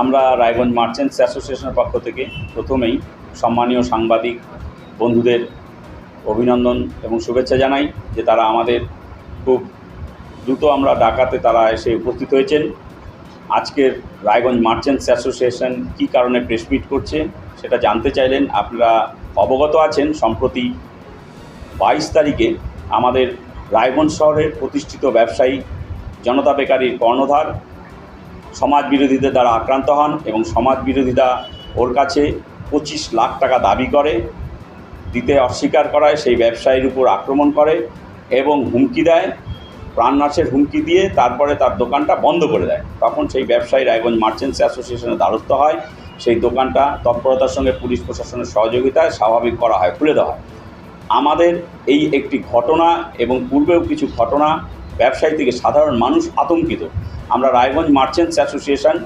আমরা রায়গঞ্জ মার্চেন্টস অ্যাসোসিয়েশনের পক্ষ থেকে প্রথমেই সম্মানীয় সাংবাদিক বন্ধুদের অভিনন্দন এবং শুভেচ্ছা জানাই যে তারা আমাদের খুব দ্রুত আমরা ডাকাতে তারা এসে উপস্থিত হয়েছেন। আজকের রায়গঞ্জ মার্চেন্টস অ্যাসোসিয়েশন কী কারণে প্রেস মিট করছে সেটা জানতে চাইলেন। আপনারা অবগত আছেন, সম্প্রতি 22 তারিখে আমাদের রায়গঞ্জ শহরের প্রতিষ্ঠিত ব্যবসায়ী জনতা বেকারির কর্ণধার সমাজ বিরোধীদের দ্বারা আক্রান্ত হন এবং সমাজ বিরোধীরা ওর কাছে 25 লাখ টাকা দাবি করে, দিতে অস্বীকার করায় সেই ব্যবসায়ীর উপর আক্রমণ করে এবং হুমকি দেয়, প্রাণনাশের হুমকি দিয়ে তারপরে তার দোকানটা বন্ধ করে দেয়। তখন সেই ব্যবসায়ী রায়গঞ্জ মার্চেন্টস অ্যাসোসিয়েশনের দ্বারস্থ হয়। সেই দোকানটা তৎপরতার সঙ্গে পুলিশ প্রশাসনের সহযোগিতায় স্বাভাবিক করা হয়, খুলে দেওয়া হয়। আমাদের এই একটি ঘটনা এবং পূর্বেও কিছু ঘটনা ব্যবসায়ী থেকে সাধারণ মানুষ আতঙ্কিত। আমরা রায়গঞ্জ মার্চেন্টস অ্যাসোসিয়েশন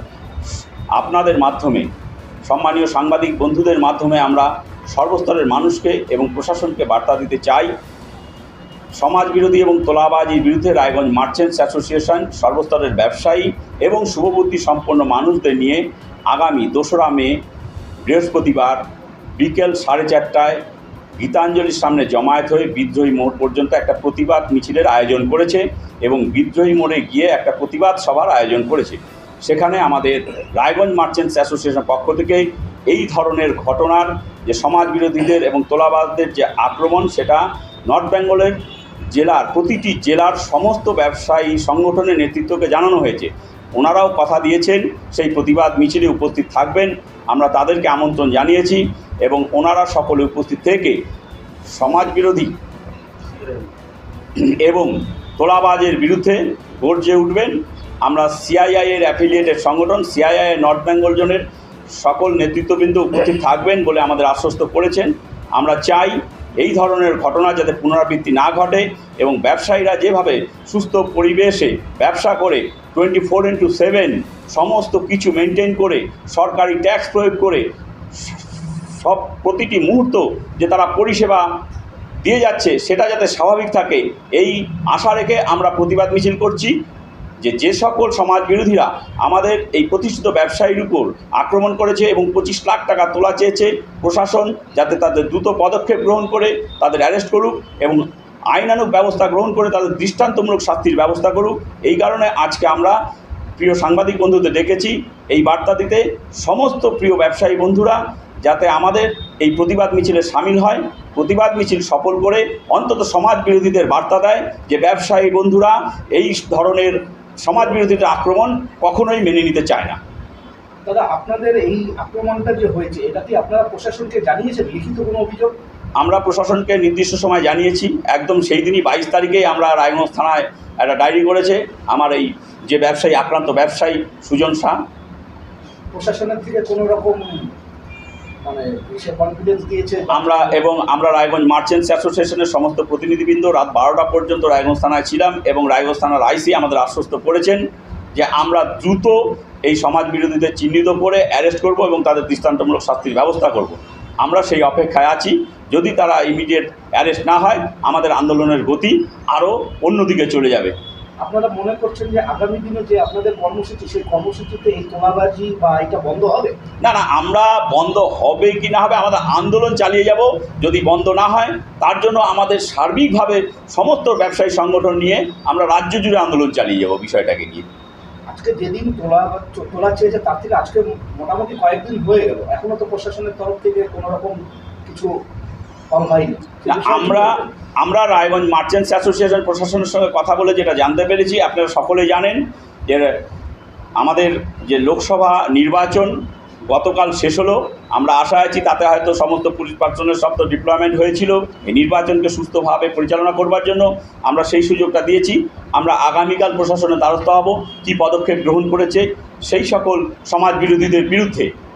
আপনাদের মাধ্যমে, সম্মানীয় সাংবাদিক বন্ধুদের মাধ্যমে আমরা সর্বস্তরের মানুষকে এবং প্রশাসনকে বার্তা দিতে চাই, সমাজ বিরোধী এবং তোলাবাজির বিরুদ্ধে রায়গঞ্জ মার্চেন্টস অ্যাসোসিয়েশন সর্বস্তরের ব্যবসায়ী এবং শুভবুদ্ধি সম্পন্ন মানুষদের নিয়ে আগামী 2রা মে বৃহস্পতিবার বিকেল 4:30টায় গীতাঞ্জলির সামনে জমায়েত হয়ে বিদ্রোহী মোড় পর্যন্ত একটা প্রতিবাদ মিছিলের আয়োজন করেছে এবং বিদ্রোহী মোড়ে গিয়ে একটা প্রতিবাদ সভার আয়োজন করেছে। সেখানে আমাদের রায়গঞ্জ মার্চেন্টস অ্যাসোসিয়েশন পক্ষ থেকে এই ধরনের ঘটনার যে সমাজ বিরোধীদের এবং তোলাবাজদের যে আক্রমণ, সেটা নর্থ বেঙ্গলের জেলার প্রতিটি জেলার সমস্ত ব্যবসায়ী সংগঠনের নেতৃত্বকে জানানো হয়েছে। ওনারাও কথা দিয়েছেন সেই প্রতিবাদ মিছিলে উপস্থিত থাকবেন। আমরা তাদেরকে আমন্ত্রণ জানিয়েছি এবং ওনারা সকলে উপস্থিত থেকে সমাজ বিরোধী এবং তোলাবাজের বিরুদ্ধে গর্জে উঠবেন। আমরা সিআইআইয়ের অ্যাফিলিয়েটেড সংগঠন সিআইআই নর্থ বেঙ্গল জোনের সকল নেতৃত্ববৃন্দ উপস্থিত থাকবেন বলে আমাদের আশ্বস্ত করেছেন। আমরা চাই এই ধরনের ঘটনা যাতে পুনরাবৃত্তি না ঘটে এবং ব্যবসায়ীরা যেভাবে সুস্থ পরিবেশে ব্যবসা করে 24/7 সমস্ত কিছু মেনটেন করে সরকারি ট্যাক্স প্রয়োগ করে সব প্রতিটি মুহূর্ত যে তারা পরিষেবা দিয়ে যাচ্ছে সেটা যাতে স্বাভাবিক থাকে, এই আশা রেখে আমরা প্রতিবাদ মিছিল করছি। যে সকল সমাজ বিরোধীরা আমাদের এই প্রতিষ্ঠিত ব্যবসায়ীর উপর আক্রমণ করেছে এবং 25 লাখ টাকা তোলা চেয়েছে, প্রশাসন যাতে তাদের দ্রুত পদক্ষেপ গ্রহণ করে তাদের অ্যারেস্ট করুক এবং আইনানুগ ব্যবস্থা গ্রহণ করে তাদের দৃষ্টান্তমূলক শাস্তির ব্যবস্থা করুক। এই কারণে আজকে আমরা প্রিয় সাংবাদিক বন্ধুদের ডেকেছি এই বার্তা দিতে, সমস্ত প্রিয় ব্যবসায়ী বন্ধুরা যাতে আমাদের এই প্রতিবাদ মিছিলে সামিল হয়, প্রতিবাদ মিছিল সফল করে অন্তত সমাজ বিরোধীদের বার্তা দেয় যে ব্যবসায়ী বন্ধুরা এই ধরনের সমাজ বিরোধীদের আক্রমণ কখনোই মেনে নিতে চায় না। দাদা, আপনাদের এই আক্রমণটা যে হয়েছে এটা কি আপনারা প্রশাসনকে জানিয়েছেন, লিখিত কোনো অভিযোগ? আমরা প্রশাসনকে নির্দিষ্ট সময় জানিয়েছি, একদম সেই দিনই 22 তারিখেই আমরা রায়গঞ্জ থানায় একটা ডায়েরি করেছে আমার এই যে ব্যবসায়ী আক্রান্ত ব্যবসায়ী সুজন শাহ। প্রশাসনের থেকে কোনো রকম কনফিডেন্স দিয়েছে? আমরা রায়গঞ্জ মার্চেন্টস অ্যাসোসিয়েশনের সমস্ত প্রতিনিধিবৃন্দ রাত 12টা পর্যন্ত রায়গঞ্জ থানায় ছিলাম এবং রায়গঞ্জ থানার আইসি আমাদের আশ্বস্ত করেছেন যে আমরা দ্রুত এই সমাজ বিরোধীদের চিহ্নিত করে অ্যারেস্ট করব এবং তাদের দৃষ্টান্তমূলক শাস্তির ব্যবস্থা করব। আমরা সেই অপেক্ষায় আছি। যদি তারা ইমিডিয়েট অ্যারেস্ট না হয় আমাদের আন্দোলনের গতি আরও অন্যদিকে চলে যাবে। আপনারা মনে করছেন যে আগামী দিনে যে আপনাদের কর্মসূচি, সেই কর্মসূচিতে এই তোলাবাজি বা এটা বন্ধ হবে? না, আমরা বন্ধ হবে কি না হবে আমাদের আন্দোলন চালিয়ে যাব। যদি বন্ধ না হয় তার জন্য আমাদের সার্বিকভাবে সমস্ত ব্যবসায়ী সংগঠন নিয়ে আমরা রাজ্য জুড়ে আন্দোলন চালিয়ে যাব বিষয়টাকে নিয়ে। আজকে যেদিন তোলা চেয়েছে তার থেকে আজকে মোটামুটি কয়েকদিন হয়ে গেল, এখনো তো প্রশাসনের তরফ থেকে কোনো রকম কিছু ফল হয়নি। আমরা রায়গঞ্জ মার্চেন্টস অ্যাসোসিয়েশন প্রশাসনের সঙ্গে কথা বলে যেটা জানতে পেরেছি, আপনারা সকলেই জানেন যে আমাদের যে লোকসভা নির্বাচন গতকাল শেষ হলো। আমরা আশা আছি তাতে হয়তো সমস্ত পুলিশ পার্সনের সব তো ডিপ্লয়মেন্ট হয়েছিল এই নির্বাচনকে সুস্থভাবে পরিচালনা করবার জন্য। আমরা সেই সুযোগটা দিয়েছি। আমরা আগামীকাল প্রশাসনের দ্বারস্থ হব, কী পদক্ষেপ গ্রহণ করেছে সেই সকল সমাজ বিরোধীদের বিরুদ্ধে